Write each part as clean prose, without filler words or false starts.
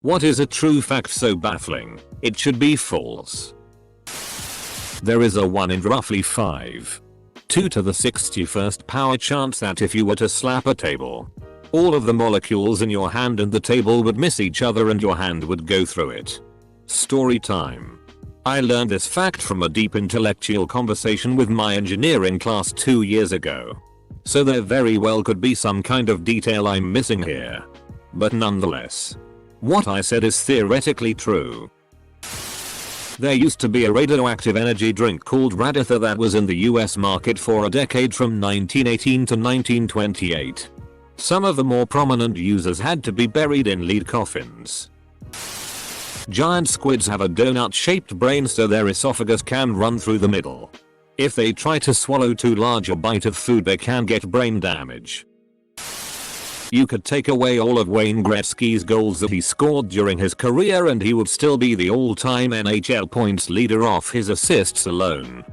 What is a true fact so baffling, it should be false? There is a 1 in roughly 5. 2 to the 61st power chance that if you were to slap a table, all of the molecules in your hand and the table would miss each other and your hand would go through it. Story time. I learned this fact from a deep intellectual conversation with my engineering class 2 years ago. So there very well could be some kind of detail I'm missing here. But nonetheless, what I said is theoretically true. There used to be a radioactive energy drink called Raditha that was in the US market for a decade from 1918 to 1928. Some of the more prominent users had to be buried in lead coffins. Giant squids have a donut-shaped brain so their esophagus can run through the middle. If they try to swallow too large a bite of food they can get brain damage. You could take away all of Wayne Gretzky's goals that he scored during his career and he would still be the all-time NHL points leader off his assists alone.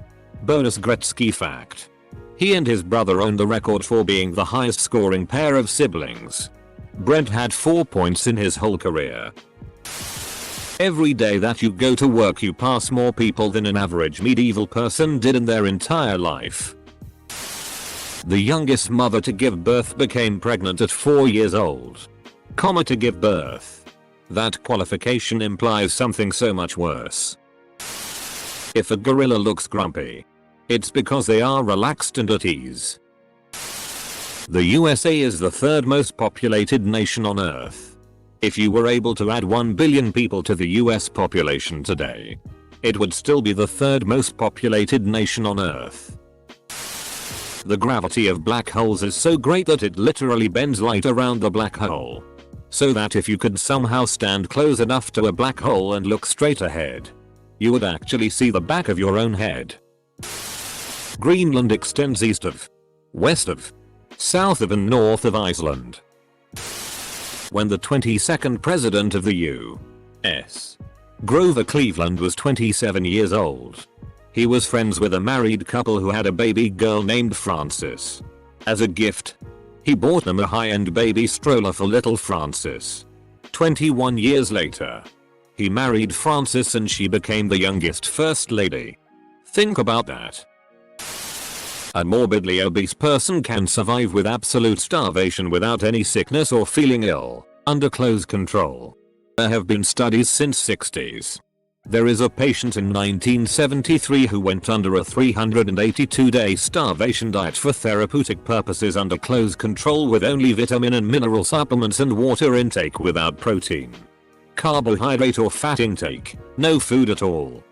Bonus Gretzky fact. He and his brother own the record for being the highest scoring pair of siblings. Brent had 4 points in his whole career. Every day that you go to work you pass more people than an average medieval person did in their entire life. The youngest mother to give birth became pregnant at 4 years old. To give birth. That qualification implies something so much worse. If a gorilla looks grumpy, it's because they are relaxed and at ease. The USA is the 3rd most populated nation on Earth. If you were able to add 1 billion people to the US population today, it would still be the 3rd most populated nation on Earth. The gravity of black holes is so great that it literally bends light around the black hole. So that if you could somehow stand close enough to a black hole and look straight ahead, you would actually see the back of your own head. Greenland extends east of, west of, south of and north of Iceland. When the 22nd president of the U.S., Grover Cleveland, was 27 years old, he was friends with a married couple who had a baby girl named Frances. As a gift, he bought them a high-end baby stroller for little Frances. 21 years later, he married Frances and she became the youngest first lady. Think about that. A morbidly obese person can survive with absolute starvation without any sickness or feeling ill, under close control. There have been studies since 60s. There is a patient in 1973 who went under a 382-day starvation diet for therapeutic purposes under close control with only vitamin and mineral supplements and water intake without protein, carbohydrate or fat intake, no food at all.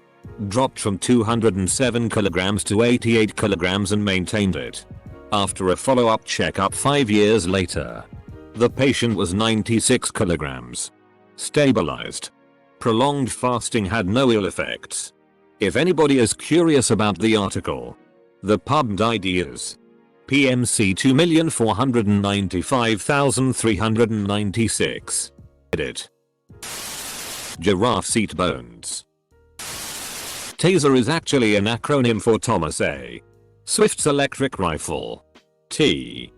Dropped from 207 kilograms to 88 kilograms and maintained it. After a follow-up checkup 5 years later, the patient was 96 kilograms. Stabilized. Prolonged fasting had no ill effects. If anybody is curious about the article, the pub ID is PMC 2,495,396. Edit. Giraffe seat bones. Taser is actually an acronym for Thomas A. Swift's electric rifle. T-A-S-E-R.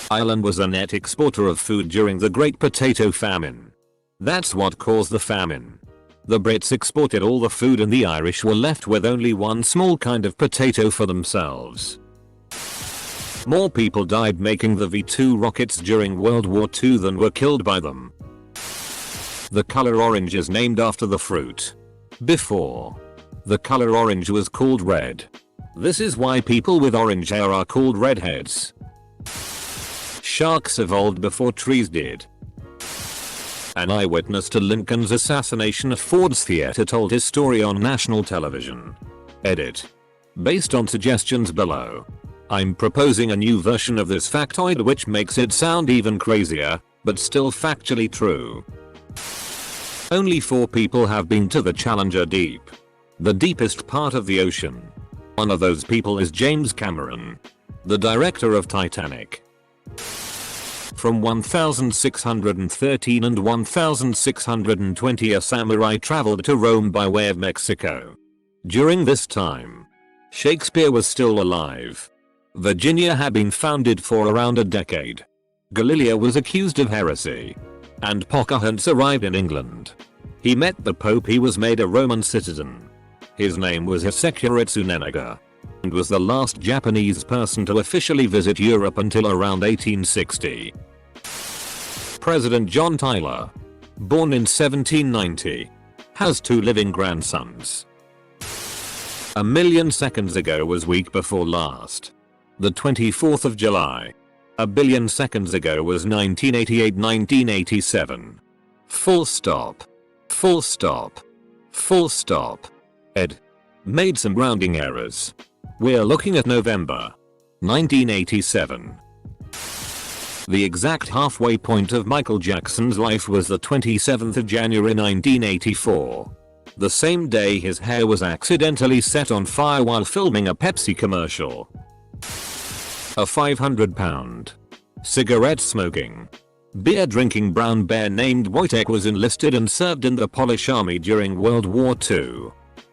Ireland was a net exporter of food during the Great Potato Famine. That's what caused the famine. The Brits exported all the food and the Irish were left with only one small kind of potato for themselves. More people died making the V-2 rockets during World War II than were killed by them. The color orange is named after the fruit. Before, the color orange was called red. This is why people with orange hair are called redheads. Sharks evolved before trees did. An eyewitness to Lincoln's assassination at Ford's Theater told his story on national television. Edit. Based on suggestions below, I'm proposing a new version of this factoid which makes it sound even crazier, but still factually true. Only 4 people have been to the Challenger Deep, the deepest part of the ocean. One of those people is James Cameron, the director of Titanic. From 1613 and 1620 a samurai traveled to Rome by way of Mexico. During this time, Shakespeare was still alive. Virginia had been founded for around a decade. Galileo was accused of heresy. And Pocahontas arrived in England. He met the Pope. He was made a Roman citizen. His name was Hisekura Tsunenaga. And was the last Japanese person to officially visit Europe until around 1860. President John Tyler, born in 1790, has 2 living grandsons. A million seconds ago was week before last. The 24th of July. A billion seconds ago was 1988-1987. Full stop. Full stop. Full stop. Ed. Made some rounding errors. We're looking at November 1987. The exact halfway point of Michael Jackson's life was the 27th of January 1984. The same day his hair was accidentally set on fire while filming a Pepsi commercial. A 500-pound cigarette smoking, beer drinking brown bear named Wojtek was enlisted and served in the Polish army during World War II.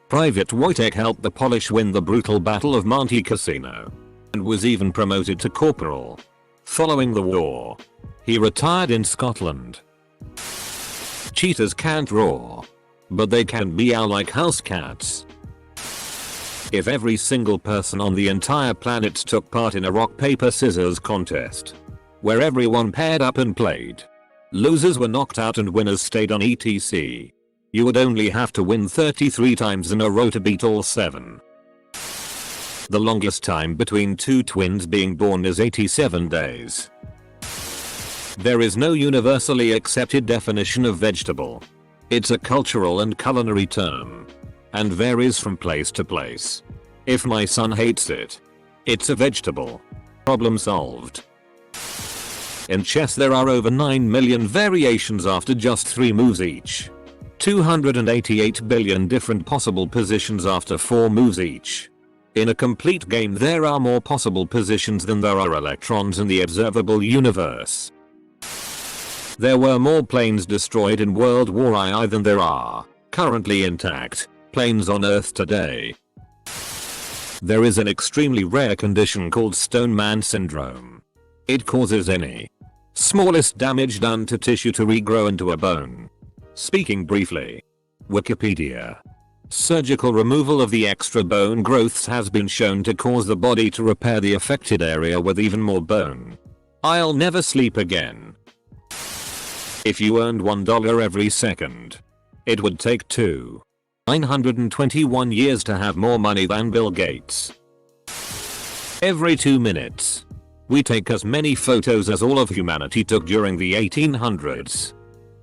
Private Wojtek helped the Polish win the brutal Battle of Monte Cassino and was even promoted to corporal. Following the war, he retired in Scotland. Cheetahs can't roar, but they can meow like house cats. If every single person on the entire planet took part in a rock paper scissors contest, where everyone paired up and played, losers were knocked out and winners stayed on etc., you would only have to win 33 times in a row to beat all 7. The longest time between 2 twins being born is 87 days. There is no universally accepted definition of vegetable. It's a cultural and culinary term, and varies from place to place. If my son hates it, it's a vegetable. Problem solved. In chess there are over 9 million variations after just 3 moves each. 288 billion different possible positions after 4 moves each. In a complete game there are more possible positions than there are electrons in the observable universe. There were more planes destroyed in World War II than there are, currently intact, planes on Earth today. There is an extremely rare condition called Stone Man syndrome. It causes any smallest damage done to tissue to regrow into a bone. Speaking briefly. Wikipedia. Surgical removal of the extra bone growths has been shown to cause the body to repair the affected area with even more bone. I'll never sleep again. If you earned $1 every second, it would take 921 years to have more money than Bill Gates. Every 2 minutes, we take as many photos as all of humanity took during the 1800s.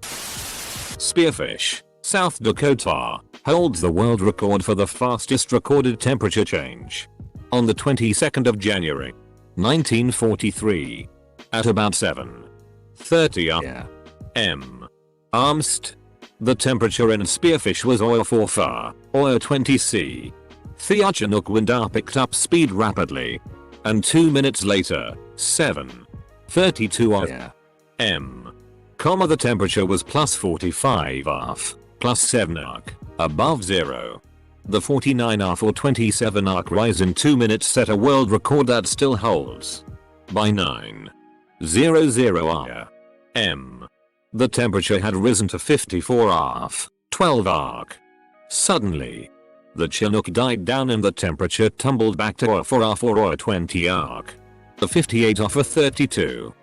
Spearfish, South Dakota, holds the world record for the fastest recorded temperature change. On the 22nd of January, 1943, at about 7:30 a.m. Armst, the temperature in Spearfish was oil 20 C. Theochinuk wind picked up speed rapidly, and 2 minutes later, 7:32 a.m. The temperature was plus 45 AF, plus 7 arc, above zero. The 49 AF or 27 arc rise in 2 minutes set a world record that still holds. By 9:00 a.m. the temperature had risen to 54 AF, 12 arc. Suddenly, the Chinook died down and the temperature tumbled back to 4 AF or 20 arc. The 58 AF or 32.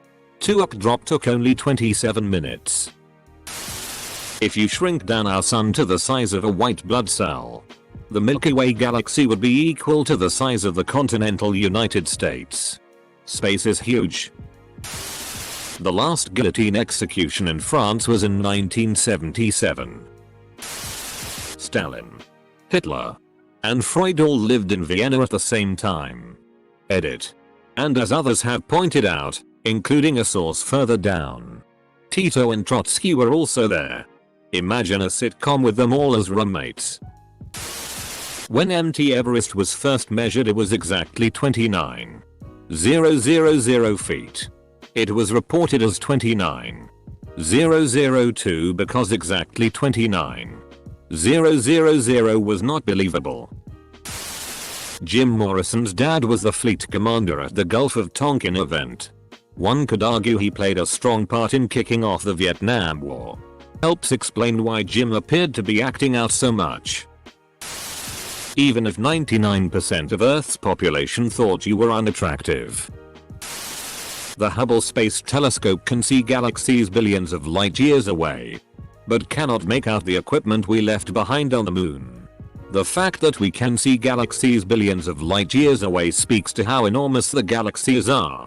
2 up drop took only 27 minutes. If you shrink down our sun to the size of a white blood cell, the Milky Way galaxy would be equal to the size of the continental United States. Space is huge. The last guillotine execution in France was in 1977. Stalin, Hitler, and Freud all lived in Vienna at the same time. Edit. And as others have pointed out, including a source further down, Tito and Trotsky were also there. Imagine a sitcom with them all as roommates. When Mt. Everest was first measured it was exactly 29,000 feet. It was reported as 29,002 because exactly 29,000 was not believable. Jim Morrison's dad was the fleet commander at the Gulf of Tonkin event. One could argue he played a strong part in kicking off the Vietnam War. Helps explain why Jim appeared to be acting out so much. Even if 99% of Earth's population thought you were unattractive. The Hubble Space Telescope can see galaxies billions of light years away, but cannot make out the equipment we left behind on the moon. The fact that we can see galaxies billions of light years away speaks to how enormous the galaxies are.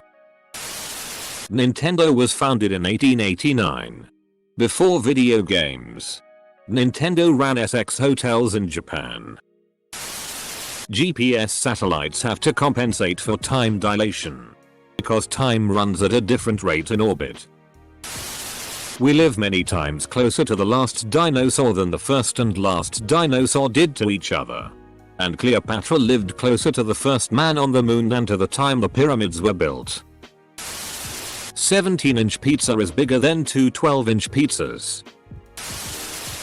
Nintendo was founded in 1889. Before video games, Nintendo ran SX hotels in Japan. GPS satellites have to compensate for time dilation, because time runs at a different rate in orbit. We live many times closer to the last dinosaur than the first and last dinosaur did to each other. And Cleopatra lived closer to the first man on the moon than to the time the pyramids were built. 17-inch pizza is bigger than two 12-inch pizzas.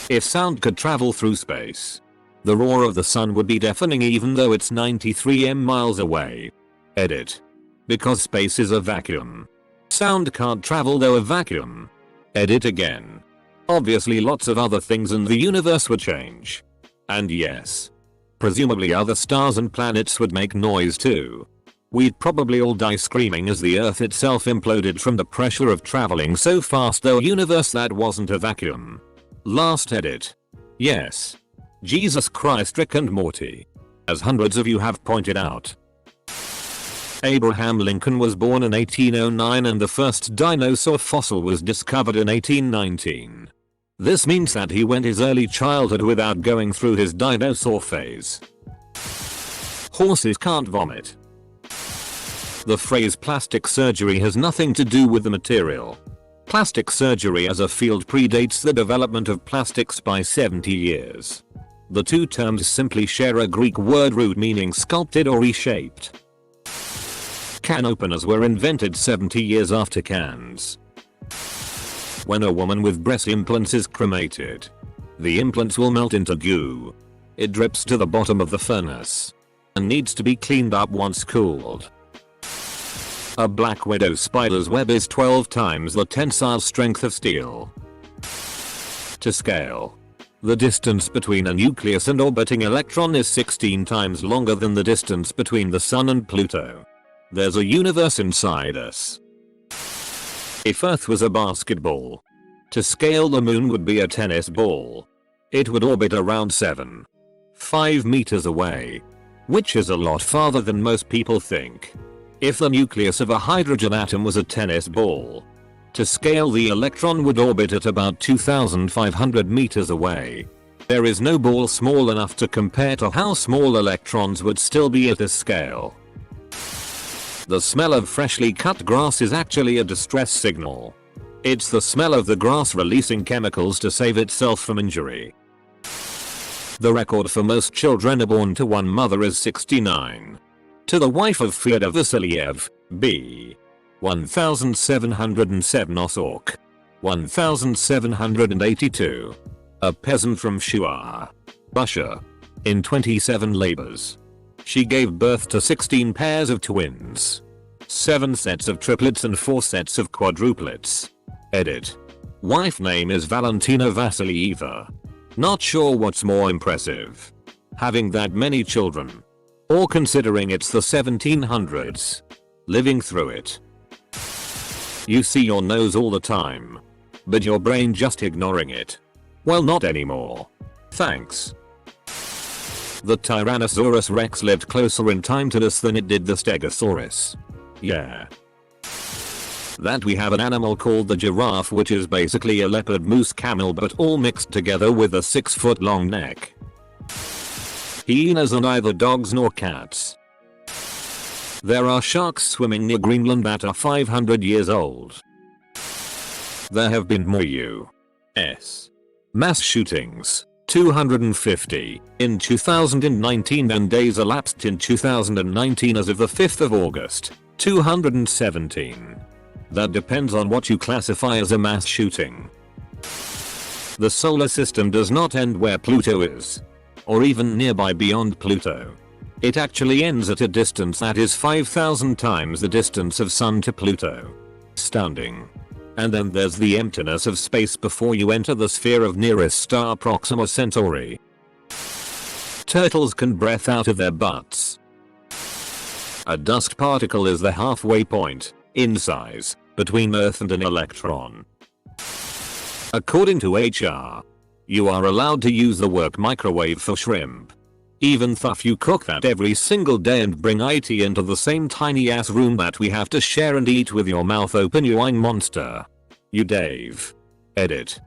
If sound could travel through space, the roar of the sun would be deafening even though it's 93 miles away. Edit. Because space is a vacuum. Sound can't travel though a vacuum. Edit again. Obviously lots of other things in the universe would change. And yes, presumably other stars and planets would make noise too. We'd probably all die screaming as the Earth itself imploded from the pressure of traveling so fast through a universe that wasn't a vacuum. Last edit. Yes. Jesus Christ, Rick and Morty. As hundreds of you have pointed out. Abraham Lincoln was born in 1809 and the first dinosaur fossil was discovered in 1819. This means that he went his early childhood without going through his dinosaur phase. Horses can't vomit. The phrase plastic surgery has nothing to do with the material. Plastic surgery as a field predates the development of plastics by 70 years. The two terms simply share a Greek word root meaning sculpted or reshaped. Can openers were invented 70 years after cans. When a woman with breast implants is cremated, the implants will melt into goo. It drips to the bottom of the furnace and needs to be cleaned up once cooled. A black widow spider's web is 12 times the tensile strength of steel. To scale, the distance between a nucleus and orbiting electron is 16 times longer than the distance between the Sun and Pluto. There's a universe inside us. If Earth was a basketball, to scale the moon would be a tennis ball. It would orbit around 7.5 meters away, which is a lot farther than most people think. If the nucleus of a hydrogen atom was a tennis ball, to scale the electron would orbit at about 2,500 meters away. There is no ball small enough to compare to how small electrons would still be at this scale. The smell of freshly cut grass is actually a distress signal. It's the smell of the grass releasing chemicals to save itself from injury. The record for most children born to one mother is 69. To the wife of Fyodor Vasilyev, B. 1707 Osork. 1782. A peasant from Shuar, Russia. In 27 labors. She gave birth to 16 pairs of twins, 7 sets of triplets and 4 sets of quadruplets. Edit. Wife name is Valentina Vasilyeva. Not sure what's more impressive, having that many children, or considering it's the 1700s, living through it. You see your nose all the time, but your brain just ignoring it. Well, not anymore. Thanks. The Tyrannosaurus Rex lived closer in time to us than it did the Stegosaurus. Yeah. That we have an animal called the giraffe, which is basically a leopard moose camel but all mixed together with a 6-foot long neck. Hyenas are neither dogs nor cats. There are sharks swimming near Greenland that are 500 years old. There have been more U.S. mass shootings, 250, in 2019 and days elapsed in 2019 as of the 5th of August, 217. That depends on what you classify as a mass shooting. The solar system does not end where Pluto is, or even nearby beyond Pluto. It actually ends at a distance that is 5,000 times the distance of Sun to Pluto. Astounding. And then there's the emptiness of space before you enter the sphere of nearest star Proxima Centauri. Turtles can breathe out of their butts. A dust particle is the halfway point, in size, between Earth and an electron. According to HR, you are allowed to use the work microwave for shrimp. Even though you cook that every single day and bring IT into the same tiny ass room that we have to share and eat with your mouth open, you lying monster. You Dave. Edit.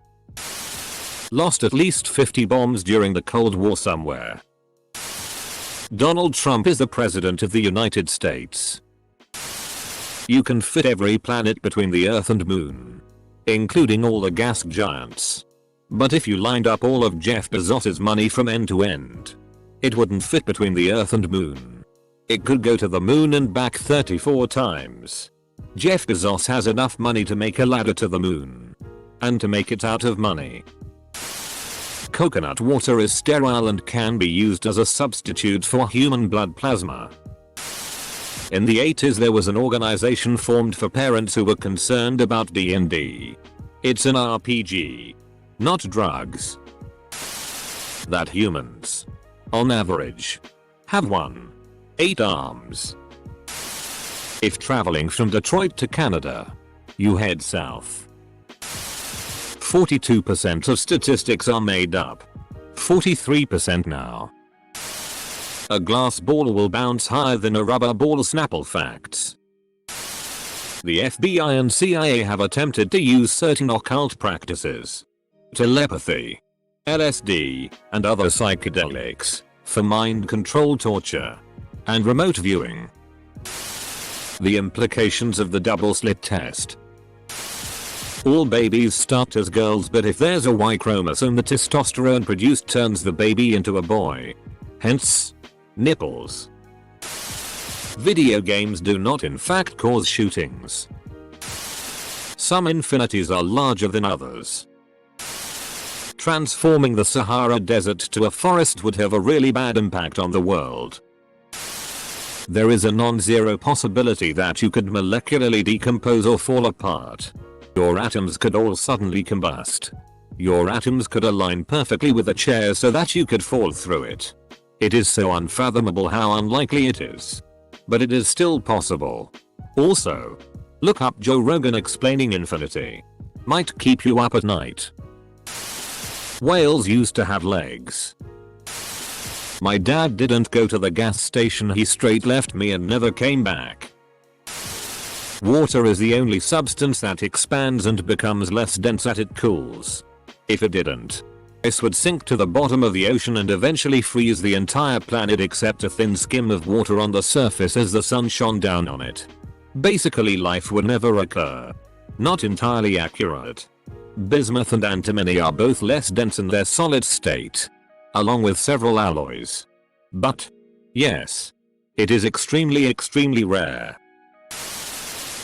Lost at least 50 bombs during the Cold War somewhere. Donald Trump is the president of the United States. You can fit every planet between the Earth and Moon, including all the gas giants. But if you lined up all of Jeff Bezos's money from end to end, it wouldn't fit between the Earth and Moon. It could go to the Moon and back 34 times. Jeff Bezos has enough money to make a ladder to the Moon. And to make it out of money. Coconut water is sterile and can be used as a substitute for human blood plasma. In the 80s there was an organization formed for parents who were concerned about D&D. It's an RPG, not drugs. That humans, on average, have 8 arms. If traveling from Detroit to Canada, you head south. 42% of statistics are made up. 43% now. A glass ball will bounce higher than a rubber ball. Snapple facts. The FBI and CIA have attempted to use certain occult practices, telepathy, LSD, and other psychedelics, for mind control, torture, and remote viewing. The implications of the double slit test. All babies start as girls, but if there's a Y chromosome, the testosterone produced turns the baby into a boy. Hence, nipples. Video games do not in fact cause shootings. Some infinities are larger than others. Transforming the Sahara Desert to a forest would have a really bad impact on the world. There is a non-zero possibility that you could molecularly decompose or fall apart. Your atoms could all suddenly combust. Your atoms could align perfectly with a chair so that you could fall through it. It is so unfathomable how unlikely it is. But it is still possible. Also, look up Joe Rogan explaining infinity. Might keep you up at night. Whales used to have legs. My dad didn't go to the gas station, he straight left me and never came back. Water is the only substance that expands and becomes less dense as it cools. If it didn't, ice would sink to the bottom of the ocean and eventually freeze the entire planet except a thin skim of water on the surface as the sun shone down on it. Basically life would never occur. Not entirely accurate. Bismuth and antimony are both less dense in their solid state, along with several alloys. But, yes, it is extremely rare.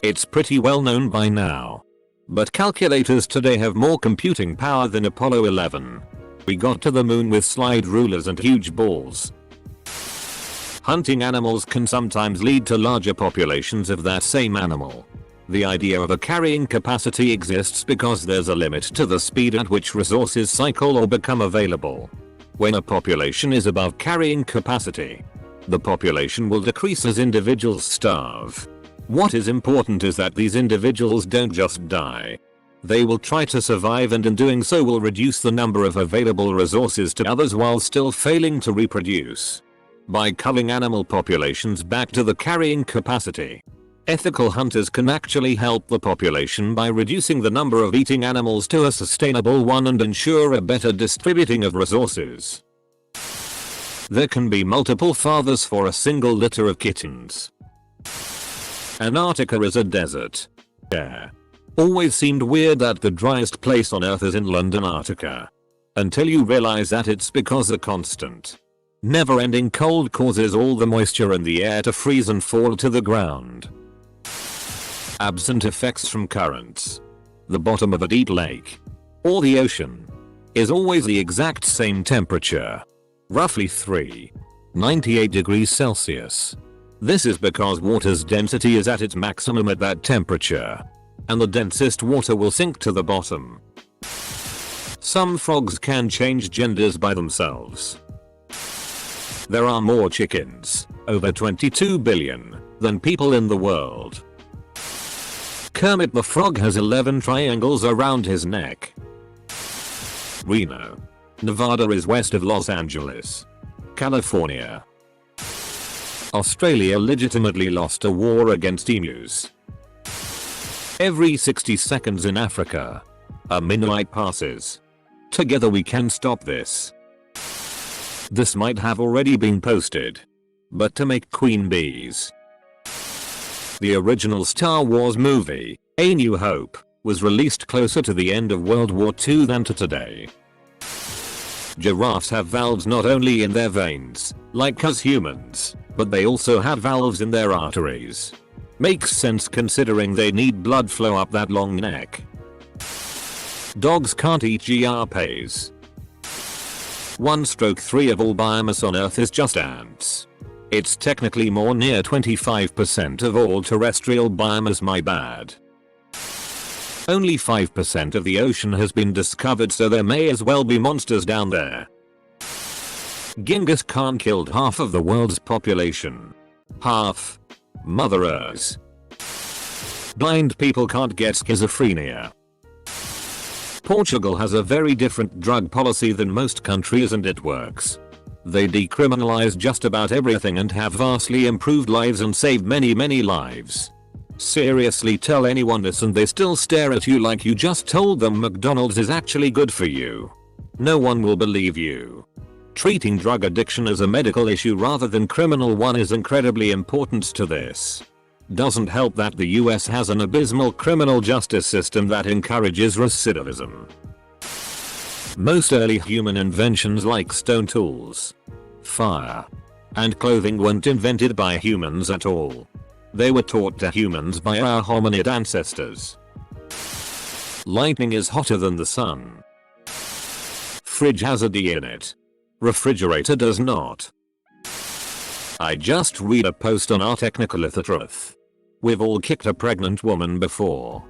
It's pretty well known by now. But calculators today have more computing power than Apollo 11. We got to the moon with slide rulers and huge balls. Hunting animals can sometimes lead to larger populations of that same animal. The idea of a carrying capacity exists because there's a limit to the speed at which resources cycle or become available. When a population is above carrying capacity, the population will decrease as individuals starve. What is important is that these individuals don't just die. They will try to survive, and in doing so will reduce the number of available resources to others while still failing to reproduce. By culling animal populations back to the carrying capacity, ethical hunters can actually help the population by reducing the number of eating animals to a sustainable one and ensure a better distributing of resources. There can be multiple fathers for a single litter of kittens. Antarctica is a desert. Yeah. Always seemed weird that the driest place on Earth is inland Antarctica. Until you realize that it's because the constant, never-ending cold causes all the moisture in the air to freeze and fall to the ground. Absent effects from currents, the bottom of a deep lake, or the ocean, is always the exact same temperature. Roughly 3 98 degrees Celsius. This is because water's density is at its maximum at that temperature, and the densest water will sink to the bottom. Some frogs can change genders by themselves. There are more chickens, over 22 billion, than people in the world. Kermit the Frog has 11 triangles around his neck. Reno, Nevada is west of Los Angeles, California. Australia legitimately lost a war against emus. Every 60 seconds in Africa, a Minoite passes. Together we can stop this. This might have already been posted, but to make queen bees. The original Star Wars movie, A New Hope, was released closer to the end of World War II than to today. Giraffes have valves not only in their veins, like us humans, but they also have valves in their arteries. Makes sense considering they need blood flow up that long neck. Dogs can't eat giraffes. 1/3 of all biomass on Earth is just ants. It's technically more, near 25% of all terrestrial biomass, my bad. Only 5% of the ocean has been discovered, so there may as well be monsters down there. Genghis Khan killed half of the world's population. Half. Motherers. Blind people can't get schizophrenia. Portugal has a very different drug policy than most countries, and it works. They decriminalize just about everything and have vastly improved lives and saved many lives. Seriously, tell anyone this and they still stare at you like you just told them McDonald's is actually good for you. No one will believe you. Treating drug addiction as a medical issue rather than criminal one is incredibly important to this. Doesn't help that the US has an abysmal criminal justice system that encourages recidivism. Most early human inventions like stone tools, fire, and clothing weren't invented by humans at all. They were taught to humans by our hominid ancestors. Lightning is hotter than the sun. Fridge has a D in it. Refrigerator does not. I just read a post on our technical truth. We've all kicked a pregnant woman before.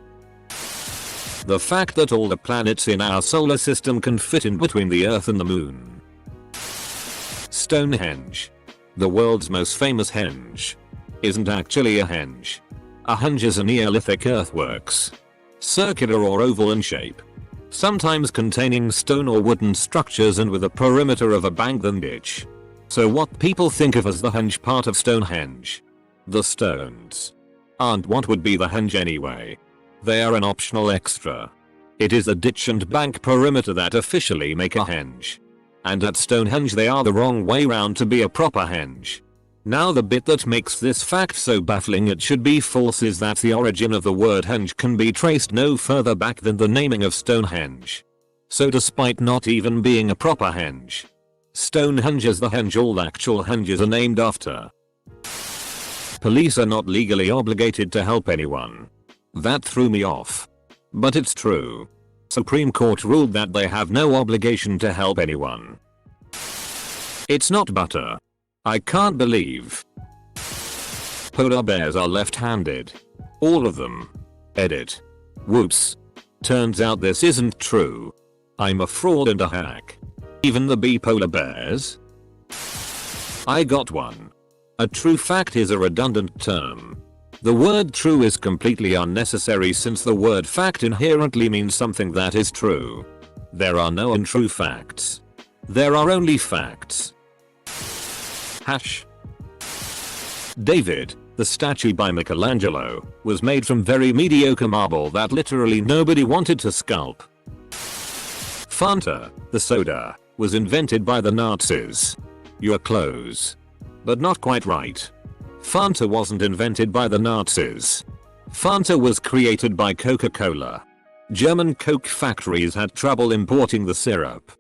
The fact that all the planets in our solar system can fit in between the Earth and the Moon. Stonehenge, the world's most famous henge, isn't actually a henge. A henge is a Neolithic earthworks, circular or oval in shape, sometimes containing stone or wooden structures and with a perimeter of a bank than ditch. So what people think of as the henge part of Stonehenge. The stones aren't what would be the henge anyway. They are an optional extra. It is the ditch and bank perimeter that officially make a henge. And at Stonehenge they are the wrong way round to be a proper henge. Now the bit that makes this fact so baffling it should be false is that the origin of the word henge can be traced no further back than the naming of Stonehenge. So despite not even being a proper henge, Stonehenge is the henge all actual henges are named after. Police are not legally obligated to help anyone. That threw me off. But it's true. Supreme Court ruled that they have no obligation to help anyone. It's not butter. I can't believe. Polar bears are left-handed. All of them. Edit. Whoops. Turns out this isn't true. I'm a fraud and a hack. Even the bipolar bears? I got one. A true fact is a redundant term. The word true is completely unnecessary since the word fact inherently means something that is true. There are no untrue facts. There are only facts. Hash. David, the statue by Michelangelo, was made from very mediocre marble that literally nobody wanted to sculpt. Fanta, the soda, was invented by the Nazis. You're close. But not quite right. Fanta wasn't invented by the Nazis. Fanta was created by Coca-Cola. German Coke factories had trouble importing the syrup.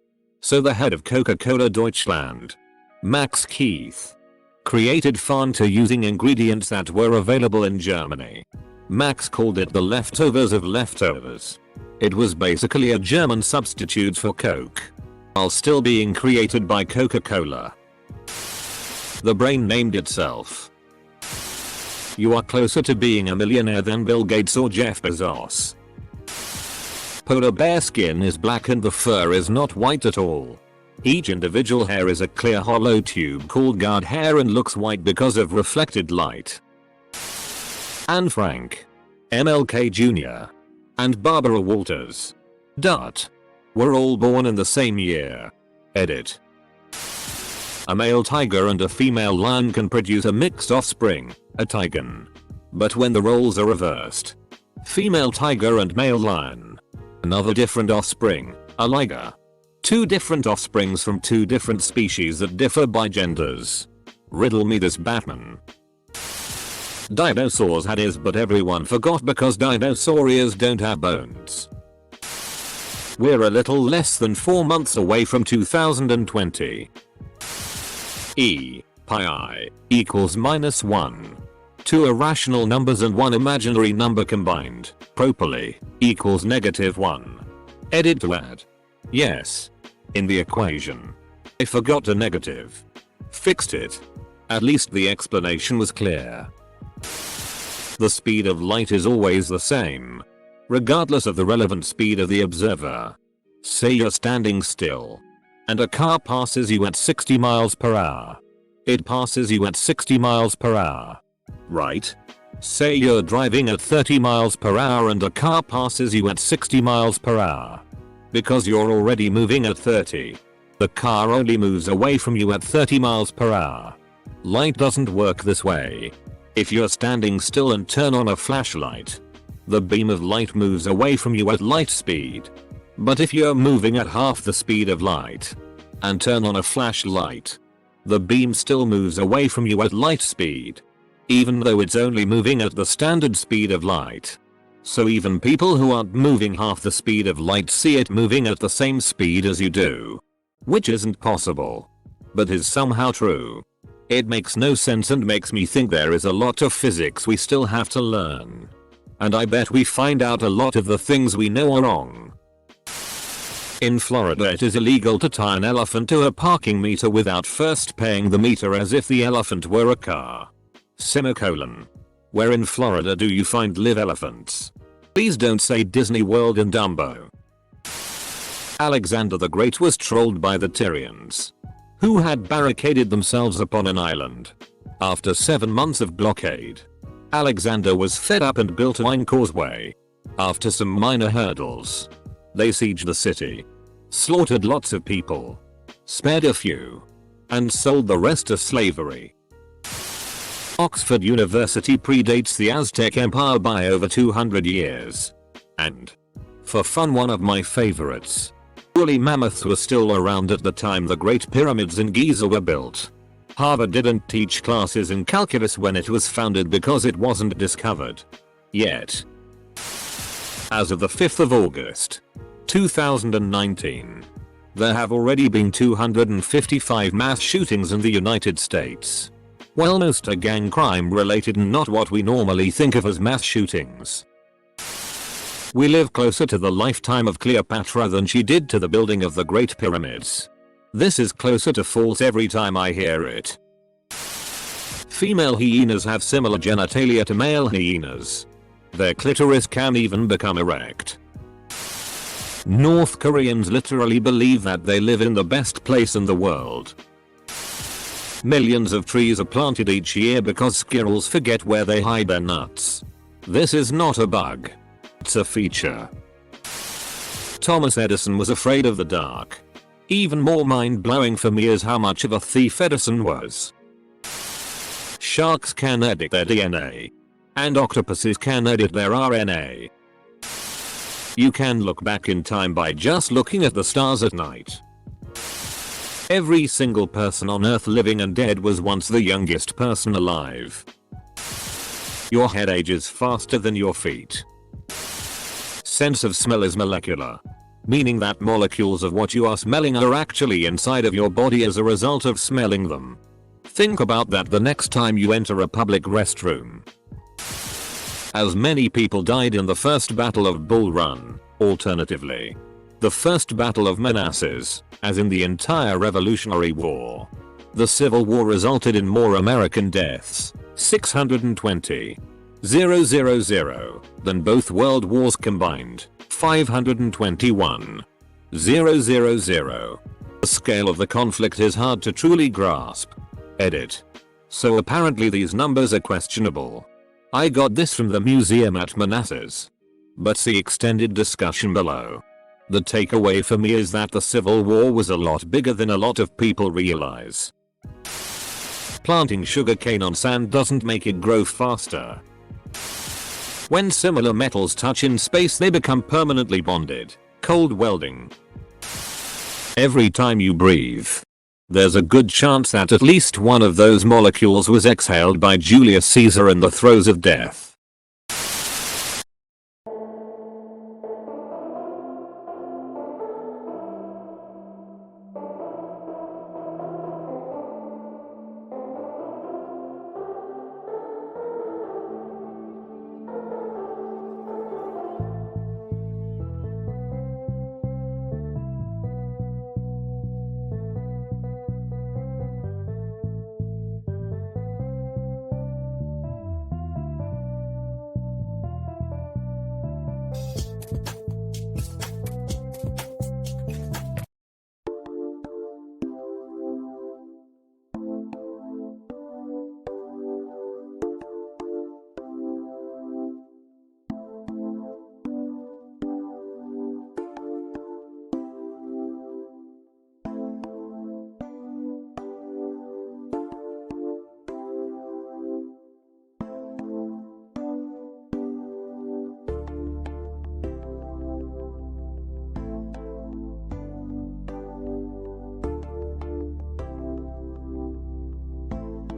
So the head of Coca-Cola Deutschland, Max Keith, created Fanta using ingredients that were available in Germany. Max called it the leftovers of leftovers. It was basically a German substitute for Coke, while still being created by Coca-Cola. The brain named itself. You are closer to being a millionaire than Bill Gates or Jeff Bezos. Polar bear skin is black and the fur is not white at all. Each individual hair is a clear hollow tube called guard hair and looks white because of reflected light. Anne Frank, MLK Jr., and Barbara Walters were all born in the same year. Edit. A male tiger and a female lion can produce a mixed offspring, a tigon. But when the roles are reversed, female tiger and male lion, another different offspring, a liger. Two different offsprings from two different species that differ by genders. Riddle me this, Batman. Dinosaurs had ears but everyone forgot because dinosaur ears don't have bones. We're a little less than 4 months away from 2020. Pi I equals -1. Two irrational numbers and one imaginary number combined, properly, equals -1. Edit to add. Yes. In the equation. I forgot a negative. Fixed it. At least the explanation was clear. The speed of light is always the same, regardless of the relevant speed of the observer. Say you're standing still, and a car passes you at 60 miles per hour. It passes you at 60 miles per hour. Right? Say you're driving at 30 miles per hour and a car passes you at 60 miles per hour. Because you're already moving at 30. The car only moves away from you at 30 miles per hour. Light doesn't work this way. If you're standing still and turn on a flashlight, the beam of light moves away from you at light speed. But if you're moving at half the speed of light and turn on a flashlight, the beam still moves away from you at light speed, even though it's only moving at the standard speed of light. So even people who aren't moving half the speed of light see it moving at the same speed as you do. Which isn't possible, but is somehow true. It makes no sense and makes me think there is a lot of physics we still have to learn. And I bet we find out a lot of the things we know are wrong. In Florida it is illegal to tie an elephant to a parking meter without first paying the meter as if the elephant were a car. Semicolon. Where in Florida do you find live elephants? Please don't say Disney World and Dumbo. Alexander the Great was trolled by the Tyrians, who had barricaded themselves upon an island. After 7 months of blockade, Alexander was fed up and built a wine causeway. After some minor hurdles, they sieged the city, slaughtered lots of people, spared a few, and sold the rest to slavery. Oxford University predates the Aztec Empire by over 200 years. And, for fun, one of my favorites. Woolly mammoths were still around at the time the Great Pyramids in Giza were built. Harvard didn't teach classes in calculus when it was founded because it wasn't discovered yet. As of the 5th of August, 2019, there have already been 255 mass shootings in the United States. While most are gang crime related and not what we normally think of as mass shootings. We live closer to the lifetime of Cleopatra than she did to the building of the Great Pyramids. This is closer to false every time I hear it. Female hyenas have similar genitalia to male hyenas. Their clitoris can even become erect. North Koreans literally believe that they live in the best place in the world. Millions of trees are planted each year because squirrels forget where they hide their nuts. This is not a bug. It's a feature. Thomas Edison was afraid of the dark. Even more mind-blowing for me is how much of a thief Edison was. Sharks can edit their DNA. And octopuses can edit their RNA. You can look back in time by just looking at the stars at night. Every single person on Earth, living and dead, was once the youngest person alive. Your head ages faster than your feet. Sense of smell is molecular, meaning that molecules of what you are smelling are actually inside of your body as a result of smelling them. Think about that the next time you enter a public restroom. As many people died in the First Battle of Bull Run, alternatively, the First Battle of Manassas, as in the entire Revolutionary War. The Civil War resulted in more American deaths, 620,000, than both world wars combined, 521,000. The scale of the conflict is hard to truly grasp. Edit. So apparently these numbers are questionable. I got this from the museum at Manassas. But see extended discussion below. The takeaway for me is that the Civil War was a lot bigger than a lot of people realize. Planting sugarcane on sand doesn't make it grow faster. When similar metals touch in space, they become permanently bonded. Cold welding. Every time you breathe, there's a good chance that at least one of those molecules was exhaled by Julius Caesar in the throes of death.